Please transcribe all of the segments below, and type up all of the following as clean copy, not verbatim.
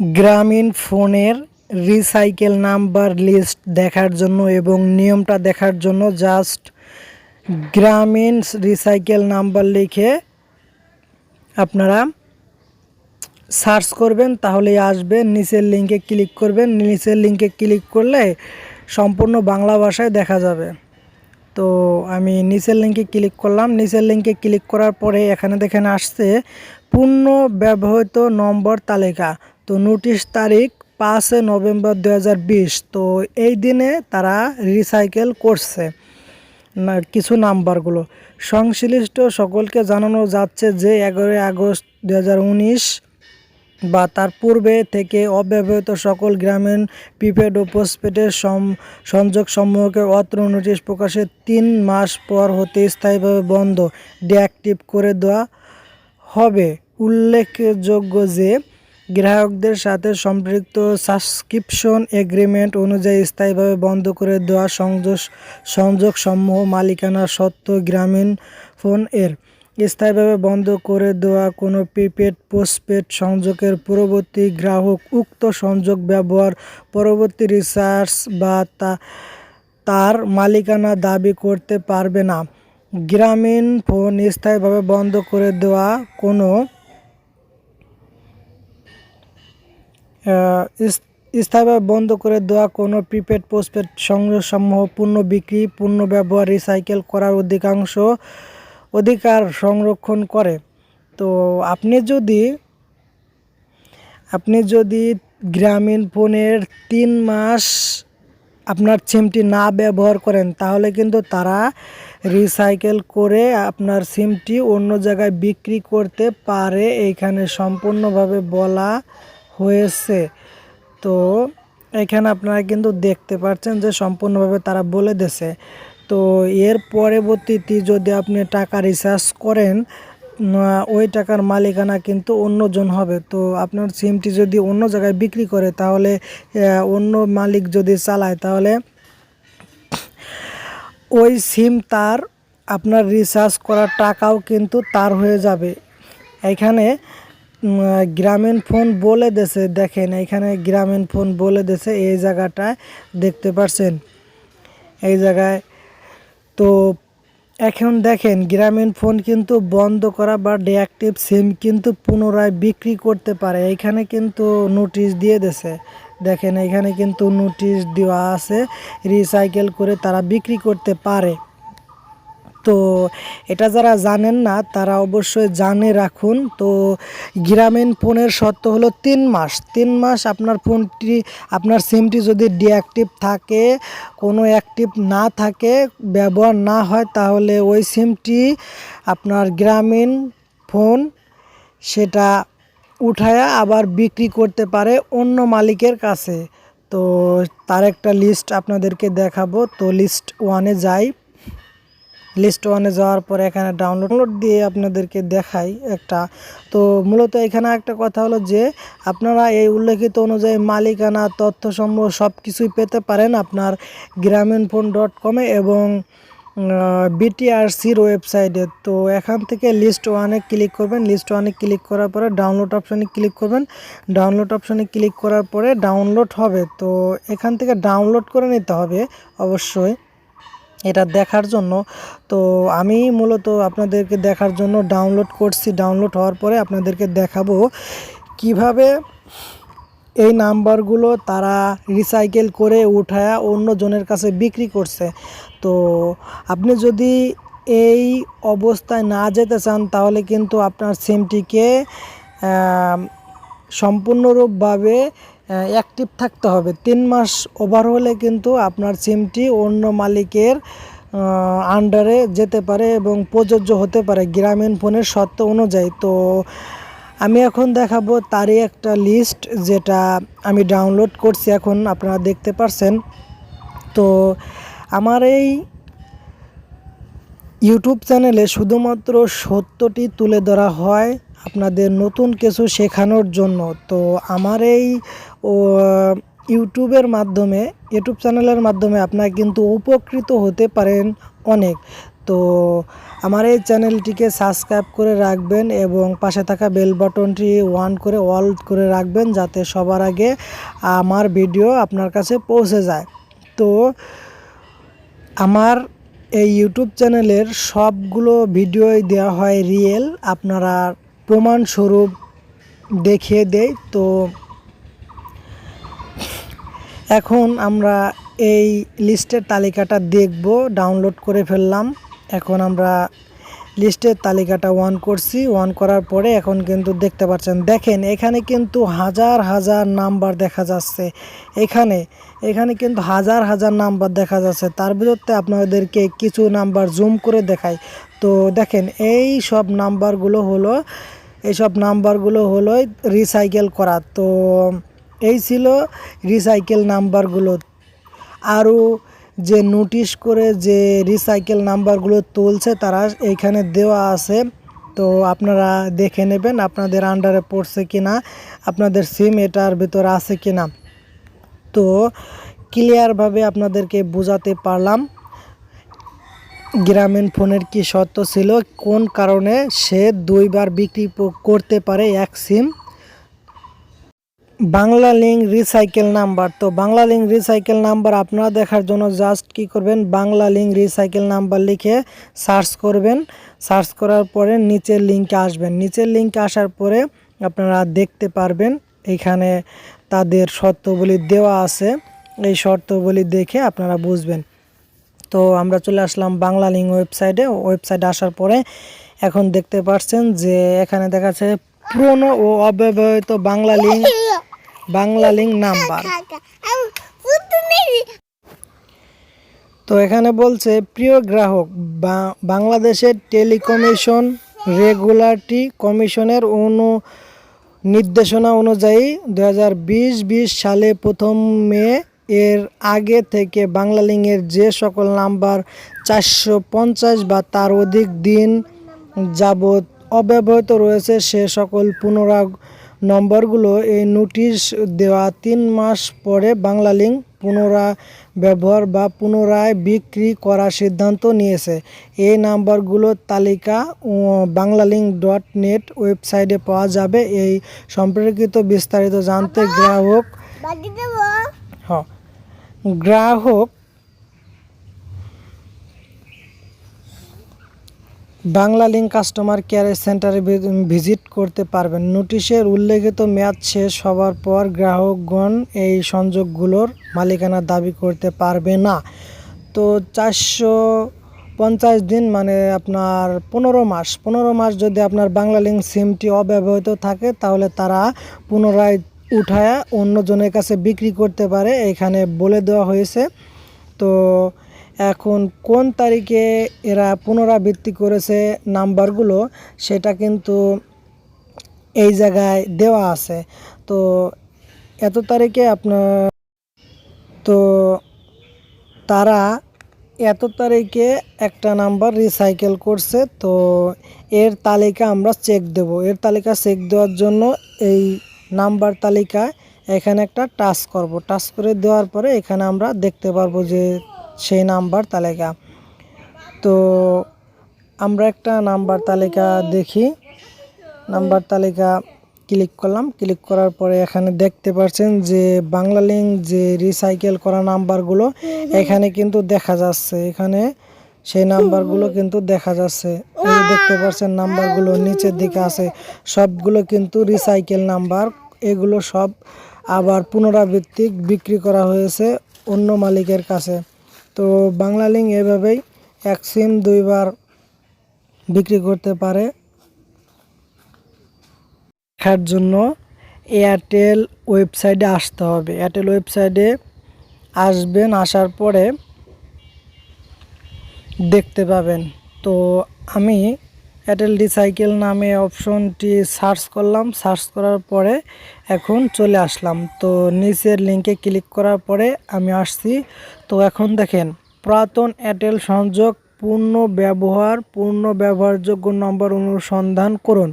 গ্রামীণ ফোনের recycle number list দেখার জন্য এবং নিয়মটা দেখার জন্য জাস্ট গ্রামীণ রিসাইকেল নাম্বার লিখে আপনারা সার্চ করবেন, তাহলেই আসবে। নিচের লিঙ্কে ক্লিক করবেন। নিচের লিঙ্কে ক্লিক করলে সম্পূর্ণ বাংলা ভাষায় দেখা যাবে। তো আমি নিচের লিঙ্কে ক্লিক করলাম। নিচের লিঙ্কে ক্লিক করার পরে এখানে দেখেন আসছে পূর্ণ ব্যবহৃত নম্বর তালিকা। তো নোটিশ তারিখ 5 নভেম্বর 2020। তো এই দিনে তারা রিসাইকেল করছে না কিছু নাম্বারগুলো। সংশ্লিষ্ট সকলকে জানানো যাচ্ছে যে 11 আগস্ট 2019 বা তার পূর্বে থেকে অব্যবহৃত সকল গ্রামীণ প্রিপেড ও পোস্টপেডের সংযোগ সমূহকে অত্র নোটিশ প্রকাশের 3 মাস পর হতে স্থায়ীভাবে বন্ধ ডিঅ্যাক্টিভ করে দেওয়া হবে। উল্লেখযোগ্য যে গ্রাহকদের সাথে সম্পৃক্ত সাবস্ক্রিপশন এগ্রিমেন্ট অনুযায়ী স্থায়ীভাবে বন্ধ করে দেওয়া সংযোগ সমূহ মালিকানা সত্ত্বেও গ্রামীণ ফোন এর স্থায়ীভাবে বন্ধ করে দেওয়া কোনো প্রিপেড পোস্টপেড সংযোগের পরবর্তী গ্রাহক উক্ত সংযোগ ব্যবহার পরবর্তী রিচার্জ বা তার মালিকানা দাবি করতে পারবে না। গ্রামীণ ফোন স্থায়ীভাবে বন্ধ করে দেওয়া কোনো স্থায়ীভাবে বন্ধ করে দেওয়া কোনো প্রিপেড পোস্টপেড সংযোগসমূহ পূর্ণ বিক্রি, পূর্ণ ব্যবহার, রিসাইকেল করার অধিকার সংরক্ষণ করে। তো আপনি যদি গ্রামীণ ফোনের 3 মাস আপনার সিমটি না ব্যবহার করেন, তাহলে কিন্তু তারা রিসাইকেল করে আপনার সিমটি অন্য জায়গায় বিক্রি করতে পারে। এইখানে সম্পূর্ণভাবে বলা হয়েছে। তো এখানে আপনারা কিন্তু দেখতে পাচ্ছেন যে সম্পূর্ণভাবে তারা বলে দিয়েছে। তো এর পরবর্তীতে যদি আপনি টাকা রিচার্জ করেন, ওই টাকার মালিকানা কিন্তু অন্যজন হবে। তো আপনার সিমটি যদি অন্য জায়গায় বিক্রি করে, তাহলে অন্য মালিক যদি চালায়, তাহলে ওই সিম তার, আপনার রিচার্জ করার টাকাও কিন্তু তার হয়ে যাবে। এখানে গ্রামীণ ফোন বলে দিয়েছে, দেখেন এখানে গ্রামীণ ফোন বলে দিয়েছে এই জায়গাটায় দেখতে পাচ্ছেন এই জায়গায়। তো এখন দেখেন গ্রামীণ ফোন কিন্তু বন্ধ করা বা ডিঅ্যাক্টিভ সিম কিন্তু পুনরায় বিক্রি করতে পারে। এইখানে কিন্তু নোটিশ দিয়ে দিয়েছে, দেখেন এখানে কিন্তু নোটিশ দেওয়া আছে, রিসাইকেল করে তারা বিক্রি করতে পারে। তো এটা যারা জানেন না তারা অবশ্যই জানে রাখুন। তো গ্রামীণ ফোনের শর্ত হলো 3 মাস। 3 মাস আপনার সিমটি যদি ডিঅ্যাক্টিভ থাকে, কোনো অ্যাক্টিভ না থাকে, ব্যবহার না হয়, তাহলে ওই সিমটি আপনার গ্রামীণ ফোন সেটা উঠায়া আবার বিক্রি করতে পারে অন্য মালিকের কাছে। তো তার একটা লিস্ট আপনাদেরকে দেখাবো। তো লিস্ট 1-এ যাই। লিস্ট 1-এ যাওয়ার পরে এখানে ডাউনলোড দিয়ে আপনাদেরকে দেখাই একটা। তো মূলত এখানে একটা কথা হলো যে আপনারা এই উল্লেখিত অনুযায়ী মালিকানা তথ্যসমূহ সব কিছুই পেতে পারেন আপনার grameenphone.com-এ এবং BTRCর ওয়েবসাইটে। তো এখান থেকে লিস্ট 1-এ ক্লিক করবেন। লিস্ট 1-এ ক্লিক করার পরে ডাউনলোড অপশানে ক্লিক করবেন। ডাউনলোড অপশানে ক্লিক করার পরে ডাউনলোড হবে। তো এখান থেকে ডাউনলোড করে নিতে হবে অবশ্যই এটা দেখার জন্য। তো আমি মূলত আপনাদেরকে দেখার জন্য ডাউনলোড করছি। ডাউনলোড হওয়ার পরে আপনাদেরকে দেখাবো কিভাবে এই নাম্বারগুলো তারা রিসাইকেল করে উঠায়া অন্য জনের কাছে বিক্রি করছে। তো আপনি যদি এই অবস্থায় না যেতে চান, তাহলে কিন্তু আপনার সিমটিকে সম্পূর্ণরূপভাবে অ্যাক্টিভ থাকতে হবে। 3 মাস ওভার হলে কিন্তু আপনার সিমটি অন্য মালিকের আন্ডারে যেতে পারে এবং প্রযোজ্য হতে পারে গ্রামীণ ফোনের শর্ত অনুযায়ী। তো আমি এখন দেখাবো তারই একটা লিস্ট, যেটা আমি ডাউনলোড করছি, এখন আপনারা দেখতে পাচ্ছেন। তো আমার এই ইউটিউব চ্যানেলে শুধুমাত্র সত্যটি তুলে ধরা হয় আপনাদের নতুন কিছু শেখানোর জন্য। তো আমার এই ইউটিউব চ্যানেলের মাধ্যমে আপনারা কিন্তু উপকৃত হতে পারেন অনেক। তো আমার এই চ্যানেলটিকে সাবস্ক্রাইব করে রাখবেন এবং পাশে থাকা বেল বাটনটি অন করে অল করে রাখবেন, যাতে সবার আগে আমার ভিডিও আপনার কাছে পৌঁছে যায়। তো আমার এই ইউটিউব চ্যানেলের সবগুলো ভিডিওই দেওয়া হয় রিয়েল, আপনারা প্রমাণস্বরূপ দেখিয়ে দেই। তো এখন আমরা এই লিস্টের তালিকাটা দেখব। ডাউনলোড করে ফেললাম। এখন আমরা লিস্টের তালিকাটা অন করছি। অন করার পরে এখন কিন্তু দেখতে পাচ্ছেন, দেখেন এখানে কিন্তু হাজার হাজার নাম্বার দেখা যাচ্ছে। এখানে কিন্তু হাজার হাজার নাম্বার দেখা যাচ্ছে। তার বিরুদ্ধে আপনাদেরকে কিছু নাম্বার জুম করে দেখাই। তো দেখেন এই সব নাম্বারগুলো হলো রিসাইকেল করা। তো এই ছিল রিসাইকেল নাম্বারগুলো। আরও যে নোটিশ করে যে রিসাইকেল নাম্বারগুলো তুলছে তারা এইখানে দেওয়া আছে। তো আপনারা দেখে নেবেন আপনাদের আন্ডারে পড়ছে কিনা, আপনাদের সিম এটার ভিতরে আছে কিনা। তো ক্লিয়ারভাবে আপনাদেরকে বোঝাতে পারলাম গ্রামীণ ফোনের কি শর্ত ছিল, কোন কারণে সে 2 বার বিক্রি করতে পারে এক সিম। Banglalink recycle number. তো বাংলালিংক রিসাইকেল নাম্বার আপনারা দেখার জন্য জাস্ট কি করবেন, বাংলালিংক রিসাইকেল নাম্বার লিখে সার্চ করবেন। সার্চ করার পরে নিচের লিঙ্কে আসবেন। নিচের লিঙ্কে আসার পরে আপনারা দেখতে পারবেন এখানে তাদের শর্তাবলী দেওয়া আছে। এই শর্তাবলী দেখে আপনারা বুঝবেন। তো আমরা চলে আসলাম বাংলালিংক ওয়েবসাইটে আসার পরে এখন দেখতে পাচ্ছেন যে এখানে দেখাচ্ছে পুরনো ও অব্যবহৃত বাংলালিংক নাম্বার। তো এখানে বলছে, প্রিয় গ্রাহক, বাংলাদেশের টেলিকমিশন রেগুলেটরি কমিশনের নির্দেশনা অনুযায়ী 2020 সালে 1 মে এর আগে থেকে বাংলালিংকের যে সকল নাম্বার 450 বা তার অধিক দিন যাবৎ অব্যবহৃত রয়েছে সে সকল নম্বরগুলো এই নোটিশ দেওয়া 3 মাস পরে বাংলালিংক পুনরায় ব্যবহার বা পুনরায় বিক্রি করার সিদ্ধান্ত নিয়েছে। এই নাম্বারগুলোর তালিকা banglalink.net ওয়েবসাইটে পাওয়া যাবে। এই সম্পর্কিত বিস্তারিত জানতে গ্রাহক বাংলালিংক কাস্টমার কেয়ার সেন্টারে ভিজিট করতে পারবেন। নোটিশের উল্লেখিত মেয়াদ শেষ হওয়ার পর গ্রাহকগণ এই সংযোগগুলোর মালিকানা দাবি করতে পারবে না। তো 450 দিন মানে আপনার 15 মাস যদি আপনার বাংলালিংক সিমটি অব্যবহৃত থাকে তাহলে তারা পুনরায় উঠায় অন্যজনের কাছে বিক্রি করতে পারে, এখানে বলে দেওয়া হয়েছে। তো এখন কোন তারিখে এরা পুনরাবৃত্তি করেছে নাম্বারগুলো সেটা কিন্তু এই জায়গায় দেওয়া আছে। তো এত তারিখে তারা এত তারিখে একটা নাম্বার রিসাইকেল করছে। তো এর তালিকা আমরা চেক দেব। এর তালিকা চেক দেওয়ার জন্য এই নাম্বার তালিকা এখানে একটা টাচ করব। টাচ করে দেওয়ার পরে এখানে আমরা দেখতে পারবো যে সেই নাম্বার তালিকা। তো আমরা একটা নাম্বার তালিকা দেখি। নাম্বার তালিকা ক্লিক করলাম। ক্লিক করার পরে এখানে দেখতে পাচ্ছেন যে বাংলালিংক যে রিসাইকেল করা নাম্বারগুলো এখানে কিন্তু দেখা যাচ্ছে। এখানে সেই নাম্বারগুলো কিন্তু দেখা যাচ্ছে। এই দেখতে পাচ্ছেন নাম্বারগুলো নিচের দিকে আছে, সবগুলো কিন্তু রিসাইকেল নাম্বার। এগুলো সব আবার পুনরাবৃত্তিক বিক্রি করা হয়েছে অন্য মালিকের কাছে। তো বাংলালিংক এভাবেই এক সিম 2 বার বিক্রি করতে পারে। দেখার জন্য এয়ারটেল ওয়েবসাইটে আসতে হবে। এয়ারটেল ওয়েবসাইটে আসবেন, আসার পরে দেখতে পাবেন। তো আমি এয়ারটেল রিসাইকেল নামে অপশনটি সার্চ করলাম। সার্চ করার পরে এখন চলে আসলাম। তো নিচের লিঙ্কে ক্লিক করার পরে আমি আসছি। তো এখন দেখেন, পুরাতন এয়ারটেল সংযোগ পূর্ণ ব্যবহারযোগ্য নম্বর অনুসন্ধান করুন।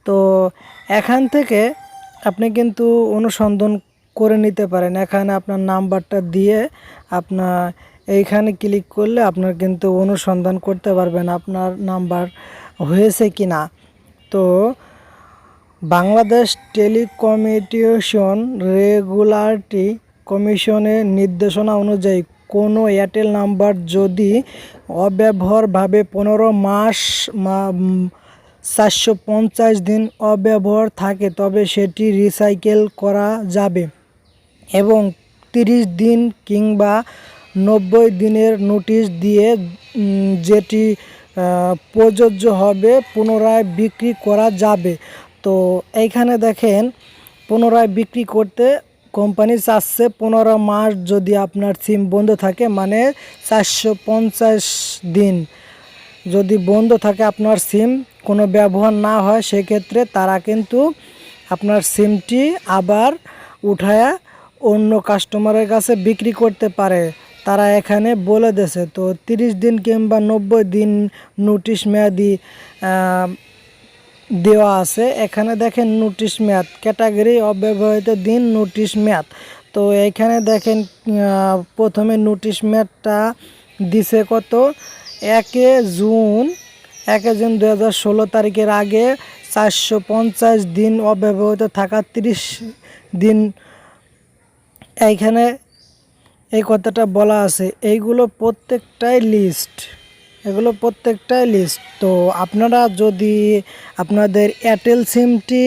তো এখান থেকে আপনি কিন্তু অনুসন্ধান করে নিতে পারেন। এখানে আপনার নাম্বারটা দিয়ে আপনার এইখানে ক্লিক করলে আপনার কিন্তু অনুসন্ধান করতে পারবেন আপনার নাম্বার হয়েছে কি না। তো বাংলাদেশ টেলিকমিউনিকেশন রেগুলেটরি কমিশনের নির্দেশনা অনুযায়ী কোনো এয়ারটেল নাম্বার যদি অব্যবহারভাবে 15 মাস 450 দিন অব্যবহার থাকে তবে সেটি রিসাইকেল করা যাবে এবং 30 দিন কিংবা 90 দিনের নোটিশ দিয়ে যেটি প্রযোজ্য হবে পুনরায় বিক্রি করা যাবে। তো এইখানে দেখেন পুনরায় বিক্রি করতে কোম্পানি চাচ্ছে 15 মাস যদি আপনার সিম বন্ধ থাকে, মানে 450 দিন যদি বন্ধ থাকে আপনার সিম, কোনো ব্যবহার না হয়, সেক্ষেত্রে তারা কিন্তু আপনার সিমটি আবার উঠায়া অন্য কাস্টমারের কাছে বিক্রি করতে পারে। তারা এখানে বলে দিয়েছে। তো 30 দিন কিংবা 90 দিন নোটিশ মেয়াদি দেওয়া আছে। এখানে দেখেন নোটিশ মেয়াদ, ক্যাটাগরি অব্যবহৃত দিন, নোটিশ মেয়াদ। তো এখানে দেখেন প্রথমে নোটিশ মেয়াদটা দিছে কত, 1 জুন 2016 তারিখের আগে 450 দিন অব্যবহৃত থাকা 30 দিন, এইখানে এই কথাটা বলা আছে। এগুলো প্রত্যেকটাই লিস্ট। তো আপনারা যদি আপনাদের এয়ারটেল সিমটি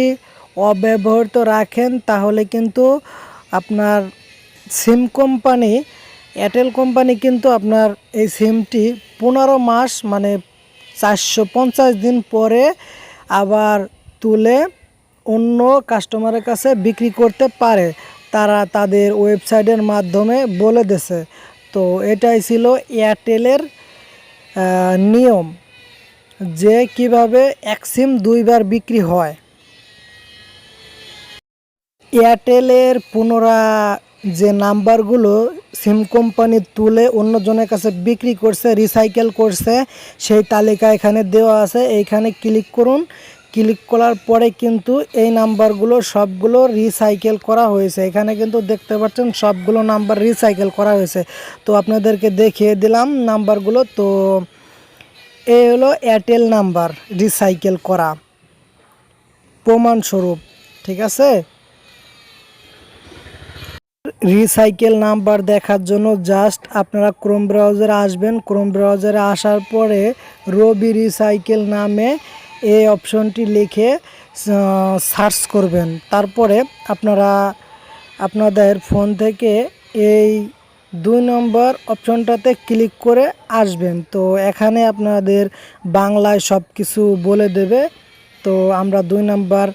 অব্যবহৃত রাখেন তাহলে কিন্তু আপনার সিম কোম্পানি, এয়ারটেল কোম্পানি কিন্তু আপনার এই সিমটি 15 মাস মানে 450 দিন পরে আবার তুলে অন্য কাস্টমারের কাছে বিক্রি করতে পারে। তারা তাদের ওয়েবসাইটের মাধ্যমে বলে দিয়েছে। তো এটাই ছিল এয়ারটেলের নিয়ম, যে কিভাবে এক সিম দুইবার বিক্রি হয়। এয়ারটেলের যে নাম্বারগুলো সিম কোম্পানি তুলে অন্যজনের কাছে বিক্রি করছে, রিসাইকেল করছে, সেই তালিকা এখানে দেওয়া আছে। এইখানে ক্লিক করুন। ক্লিক করার পরে কিন্তু এই নাম্বারগুলো সবগুলো রিসাইকেল করা হয়েছে। এখানে কিন্তু দেখতে পাচ্ছেন সবগুলো নাম্বার রিসাইকেল করা হয়েছে। তো আপনাদেরকে দেখিয়ে দিলাম নাম্বারগুলো। তো এই হলো এয়ারটেল নাম্বার রিসাইকেল করা প্রমাণস্বরূপ, ঠিক আছে। রিসাইকেল নাম্বার দেখার জন্য জাস্ট আপনারা ক্রোম ব্রাউজারে আসবেন। ক্রোম ব্রাউজারে আসার পরে রবি রিসাইকেল নামে এই অপশনটি লিখে সার্চ করবেন। তারপরে আপনারা আপনাদের ফোন থেকে এই 2 নম্বর অপশনটাতে ক্লিক করে আসবেন। তো এখানে আপনাদের বাংলায় সব কিছু বলে দেবে। তো আমরা 2 নম্বর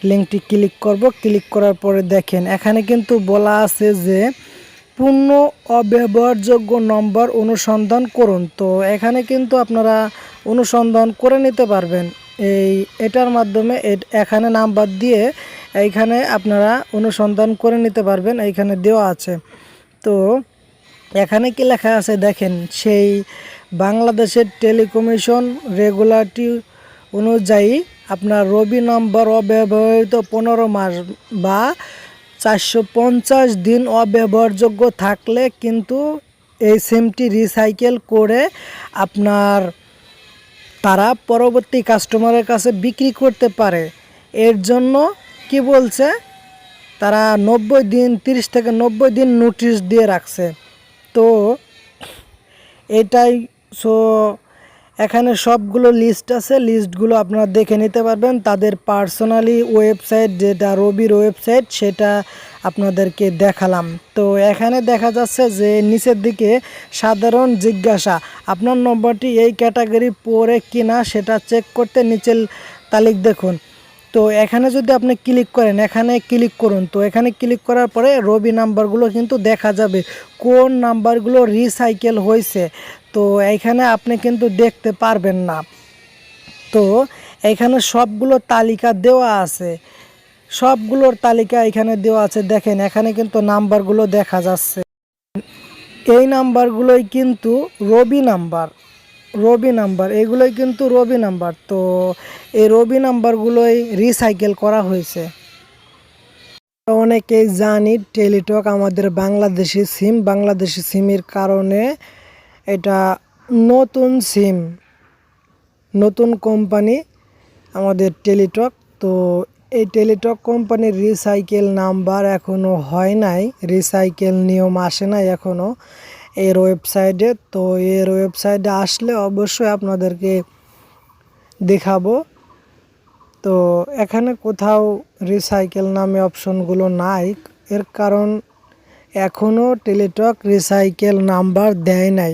লিঙ্কটি ক্লিক করব। ক্লিক করার পরে দেখেন এখানে কিন্তু বলা আছে যে পূর্ণ অব্যবহারযোগ্য নম্বর অনুসন্ধান করুন। তো এখানে কিন্তু আপনারা অনুসন্ধান করে নিতে পারবেন এটার মাধ্যমে। এখানে নাম্বার দিয়ে এইখানে আপনারা অনুসন্ধান করে নিতে পারবেন, এইখানে দেওয়া আছে। তো এখানে কি লেখা আছে দেখেন, সেই বাংলাদেশের টেলিকমিউনিকেশন রেগুলেটরি অনুযায়ী আপনার রবি নম্বর অব্যবহৃত 15 মাস বা 450 দিন অব্যবহারযোগ্য থাকলে কিন্তু এই সিমটি রিসাইকেল করে আপনার তারা পরবর্তী কাস্টমারের কাছে বিক্রি করতে পারে। এর জন্য কি বলছে, তারা 90 দিন 30 থেকে 90 দিন নোটিশ দিয়ে রাখছে। তো এটাই। সো এখানে সবগুলো লিস্ট আছে, লিস্টগুলো আপনারা দেখে নিতে পারবেন। তাদের পার্সোনালি ওয়েবসাইট, যেটা রবির ওয়েবসাইট, সেটা আপনাদেরকে দেখালাম। তো এখানে দেখা যাচ্ছে যে নিচের দিকে সাধারণ জিজ্ঞাসা, আপনার নম্বরটি এই ক্যাটাগরি পড়ে কিনা সেটা চেক করতে নিচের তালিকা দেখুন। তো এখানে যদি আপনি ক্লিক করেন, এখানে ক্লিক করুন। তো এখানে ক্লিক করার পরে রবি নাম্বারগুলো কিন্তু দেখা যাবে, কোন নাম্বারগুলো রিসাইকেল হয়েছে। তো এইখানে আপনি কিন্তু দেখতে পারবেন না। তো এখানে সবগুলো তালিকা দেওয়া আছে, সবগুলোর তালিকা এখানে দেওয়া আছে। দেখেন এখানে কিন্তু নাম্বারগুলো দেখা যাচ্ছে। এই নাম্বারগুলোই কিন্তু রবি নাম্বার, এগুলোই কিন্তু রবি নাম্বার। তো এই রবি নাম্বারগুলোই রিসাইকেল করা হয়েছে। অনেকেই জানি টেলিটক আমাদের বাংলাদেশি সিমের কারণে এটা নতুন সিম, নতুন কোম্পানি আমাদের টেলিটক। তো এই টেলিটক কোম্পানির রিসাইকেল নাম্বার এখনও হয় নাই, রিসাইকেল নিয়ম আসে নাই এখনও এর ওয়েবসাইটে। তো এর ওয়েবসাইটে আসলে অবশ্যই আপনাদেরকে দেখাবো। তো এখানে কোথাও রিসাইকেল নামে অপশনগুলো নাই, এর কারণ এখনও টেলিটক রিসাইকেল নাম্বার দেয় নাই।